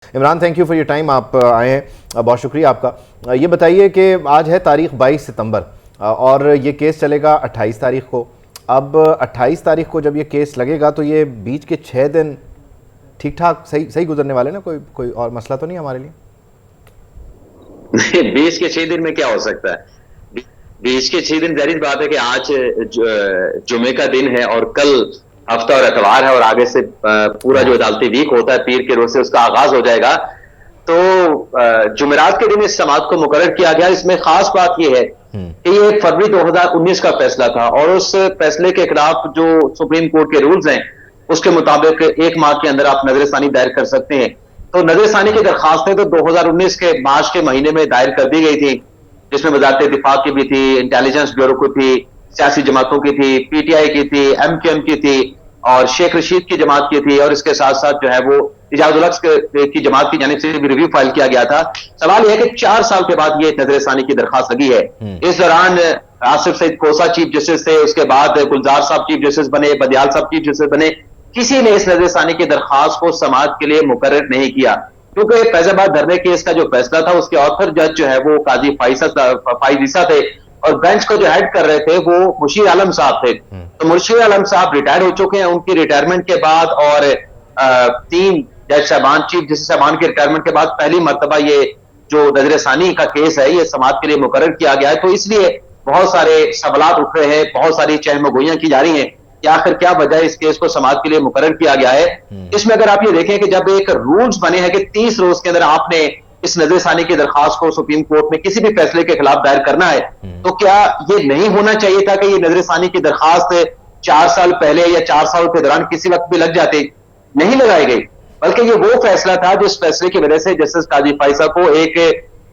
Imran thank you for your time, آپ آئے ہیں، بہت شکریہ آپ کا۔ یہ بتائیے کہ آج ہے تاریخ 22 ستمبر اور یہ کیس چلے گا 28 تاریخ کو۔ اب 28 تاریخ کو جب یہ کیس لگے گا تو یہ بیچ کے 6 دن ٹھیک ٹھاک صحیح گزرنے والے نا؟ کوئی اور مسئلہ تو نہیں ہمارے لیے؟ بیچ کے 6 دن میں کیا ہو سکتا ہے؟ بیچ کے 6 دن ظاہر بات ہے کہ آج جمعے کا دن ہے اور کل ہفتہ اور اتوار ہے اور آگے سے پورا جو عدالتی ویک ہوتا ہے پیر کے روز سے اس کا آغاز ہو جائے گا۔ تو جمعرات کے دن اس سماعت کو مقرر کیا گیا۔ اس میں خاص بات یہ ہے کہ یہ فروری 2019 کا فیصلہ تھا اور اس فیصلے کے خلاف جو سپریم کورٹ کے رولز ہیں اس کے مطابق 1 ماہ کے اندر آپ نظر ثانی دائر کر سکتے ہیں۔ تو نظر ثانی کی درخواستیں تو 2019 کے مارچ کے مہینے میں دائر کر دی گئی تھی، جس میں وزارت دفاع کی بھی تھی، انٹیلیجنس بیورو کی تھی، سیاسی جماعتوں کی تھی، پی ٹی آئی کی تھی، ایم کیو ایم کی تھی اور شیخ رشید کی جماعت کی تھی، اور اس کے ساتھ ساتھ جو ہے وہ اجاز الحق کی جماعت کی جانب سے بھی ریویو فائل کیا گیا تھا۔ سوال یہ ہے کہ 4 سال کے بعد یہ نظر ثانی کی درخواست لگی ہے۔ اس دوران آصف سعید کوسہ چیف جسٹس تھے، اس کے بعد گلزار صاحب چیف جسٹس بنے، بدیال صاحب چیف جسٹس بنے، کسی نے اس نظر ثانی کی درخواست کو سماعت کے لیے مقرر نہیں کیا، کیونکہ فیض آباد دھرنے کیس کا جو فیصلہ تھا اس کے آتھر جج جو ہے وہ قاضی فائز عیسیٰ تھے اور بینچ کو جو ہیڈ کر رہے تھے وہ مشیر عالم صاحب تھے۔ تو مشیر عالم صاحب ریٹائر ہو چکے ہیں، ان کی ریٹائرمنٹ کے بعد اور 3 جج صاحبان چیف جسٹس صاحبان کے ریٹائرمنٹ کے بعد پہلی مرتبہ یہ جو نظر ثانی کا کیس ہے یہ سماعت کے لیے مقرر کیا گیا ہے۔ تو اس لیے بہت سارے سوالات اٹھ رہے ہیں، بہت ساری چہم و گوئیاں کی جا رہی ہیں کہ آخر کیا وجہ اس کیس کو سماعت کے لیے مقرر کیا گیا ہے۔ اس میں اگر آپ یہ دیکھیں کہ جب ایک رولز بنے ہیں کہ 30 روز کے اندر آپ نے اس نظر ثانی کی درخواست کو سپریم کورٹ میں کسی بھی فیصلے کے خلاف دائر کرنا ہے، تو کیا یہ نہیں ہونا چاہیے تھا کہ یہ نظر ثانی کی درخواست 4 سال پہلے یا 4 سال کے دوران کسی وقت بھی لگ جاتے؟ نہیں لگائی گئی، بلکہ یہ وہ فیصلہ تھا جس فیصلے کی وجہ سے جسٹس قاضی فائز کو ایک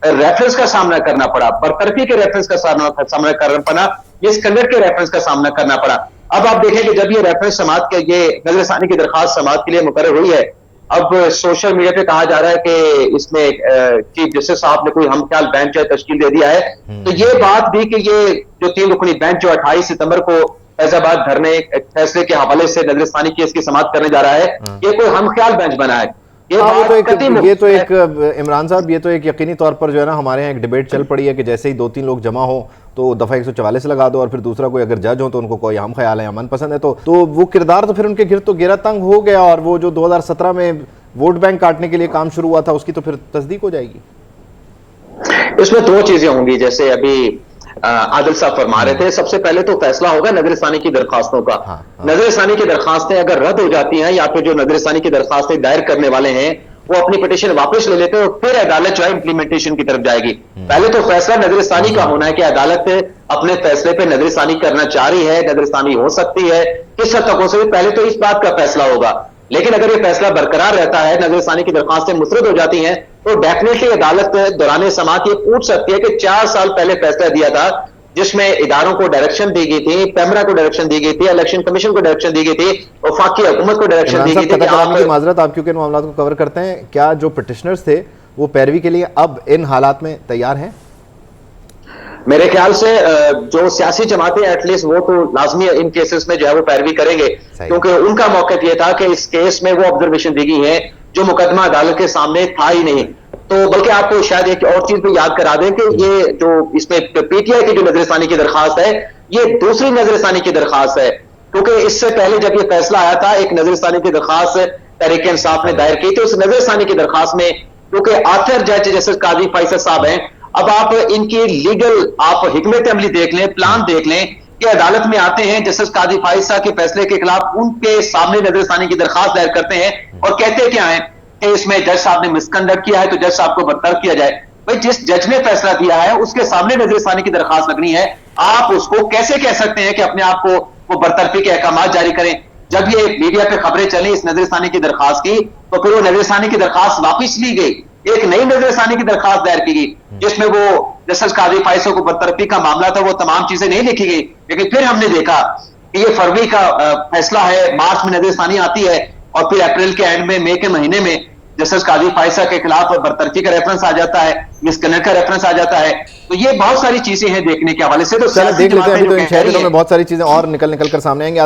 ریفرنس کا سامنا کرنا پڑا، برطرفی کے ریفرنس کا سامنا کرنا پڑا، اس کنڈکٹ کے ریفرنس کا سامنا کرنا پڑا۔ اب آپ دیکھیں کہ جب یہ ریفرنس سماعت کے یہ نظر ثانی کی درخواست سماعت کے لیے مقرر ہوئی ہے، اب سوشل میڈیا پہ کہا جا رہا ہے کہ اس میں چیف جسٹس صاحب نے کوئی ہم خیال بینچ تشکیل دے دیا ہے۔ تو یہ بات بھی کہ یہ جو 3 رکنی بینچ جو 28 ستمبر کو فیض آباد دھرنے فیصلے کے حوالے سے نظر ثانی کیس کی سماعت کرنے جا رہا ہے، یہ کوئی ہم خیال بینچ بنا ہے۔ یہ تو ایک عمران صاحب، یہ تو ایک یقینی طور پر جو ہے نا ہمارے یہاں ایک ڈیبیٹ چل پڑی ہے کہ جیسے ہی 2-3 لوگ جمع ہوں تو دفعہ 144 لگا دو، اور پھر دوسرا کوئی اگر جج ہو تو ان کو کوئی ہم خیال ہے، امن پسند ہے، تو وہ کردار تو پھر ان کے گرد تو گیرا تنگ ہو گیا، اور وہ جو 2017 میں ووٹ بینک کاٹنے کے لیے کام شروع ہوا تھا اس کی تو پھر تصدیق ہو جائے گی۔ اس میں 2 چیزیں ہوں گی، جیسے ابھی عادل صاحب فرما رہے تھے، سب سے پہلے تو فیصلہ ہوگا نظر ثانی کی درخواستوں کا۔ نظر ثانی کی درخواستیں اگر رد ہو جاتی ہیں یا پھر جو نظر ثانی کی درخواستیں دائر کرنے والے ہیں وہ اپنی پٹیشن واپس لے لیتے ہیں، اور پھر عدالت جو ہے امپلیمنٹیشن کی طرف جائے گی۔ پہلے تو فیصلہ نظر ثانی کا ہونا ہے کہ عدالت اپنے فیصلے پہ نظر ثانی کرنا چاہ رہی ہے، نظر ثانی ہو سکتی ہے، کس حد تک ہو سکتی ہے، پہلے تو اس بات کا فیصلہ ہوگا۔ لیکن اگر یہ فیصلہ برقرار رہتا ہے، نظر ثانی کی درخواستیں مسترد ہو جاتی ہیں، تو ڈیفینیٹلی عدالت دوران سماعت یہ پوچھ سکتی ہے کہ 4 سال پہلے فیصلہ دیا تھا جس میں اداروں کو ڈائریکشن دی گئی تھی، پیمرا کو ڈائریکشن دی گئی تھی، الیکشن کمیشن کو ڈائریکشن دی گئی تھی، وفاقی حکومت کو ڈائریکشن دی گئی تھی کہ آپ معذرت آپ کیونکہ ان معاملات کو کور کرتے ہیں، کیا جو پٹیشنرز تھے وہ پیروی کے لیے اب ان حالات میں تیار ہیں؟ میرے خیال سے جو سیاسی جماعتیں ایٹ لیسٹ وہ تو لازمی ان کیسز میں جو ہے وہ پیروی کریں گے، کیونکہ ان کا موقف یہ تھا کہ اس کیس میں وہ آبزرویشن دی گئی ہے جو مقدمہ عدالت کے سامنے تھا ہی نہیں۔ تو بلکہ آپ کو شاید ایک اور چیز بھی یاد کرا دیں کہ یہ جو اس میں پی ٹی آئی کی جو نظر ثانی کی درخواست ہے یہ دوسری نظر ثانی کی درخواست ہے، کیونکہ اس سے پہلے جب یہ فیصلہ آیا تھا ایک نظر ثانی کی درخواست تحریک انصاف نے دائر کی تھی، اس نظر ثانی کی درخواست میں کیونکہ آتھر جج جیسے قاضی فائز صاحب ہیں، اب آپ ان کی لیگل آپ حکمت عملی دیکھ لیں، پلان دیکھ لیں کہ عدالت میں آتے ہیں جسٹس قاضی فائز صاحب کے فیصلے کے خلاف ان کے سامنے نظر ثانی کی درخواست دائر کرتے ہیں اور کہتے کیا ہیں کہ اس میں جج صاحب نے مس کنڈکٹ کیا ہے تو جج صاحب کو برطرف کیا جائے۔ بھائی جس جج نے فیصلہ دیا ہے اس کے سامنے نظر ثانی کی درخواست لگنی ہے، آپ اس کو کیسے کہہ سکتے ہیں کہ اپنے آپ کو وہ برطرفی کے احکامات جاری کریں؟ جب یہ میڈیا پہ خبریں چلیں اس نظر ثانی کی درخواست کی تو پھر وہ نظر ثانی کی درخواست واپس لی گئی، ایک نئی نظر ثانی کی درخواست دائر کی گئی جس میں وہ جسٹس قاضی فائز کو برطرفی کا معاملہ تھا، وہ تمام چیزیں نہیں لکھی گئی۔ لیکن پھر ہم نے دیکھا کہ یہ فروری کا فیصلہ ہے، مارچ میں نظر ثانی آتی ہے اور پھر اپریل کے اینڈ میں، مئی کے مہینے میں جسٹس قاضی فائز کے خلاف برطرفی کا ریفرنس آ جاتا ہے، مس کنڈکٹ کا ریفرنس آ جاتا ہے۔ تو یہ بہت ساری چیزیں ہیں دیکھنے کے حوالے سے، تو دیکھ لیتے ہیں ابھی تو ان 6 دنوں میں بہت ساری چیزیں اور نکل کر سامنے آئیں گے۔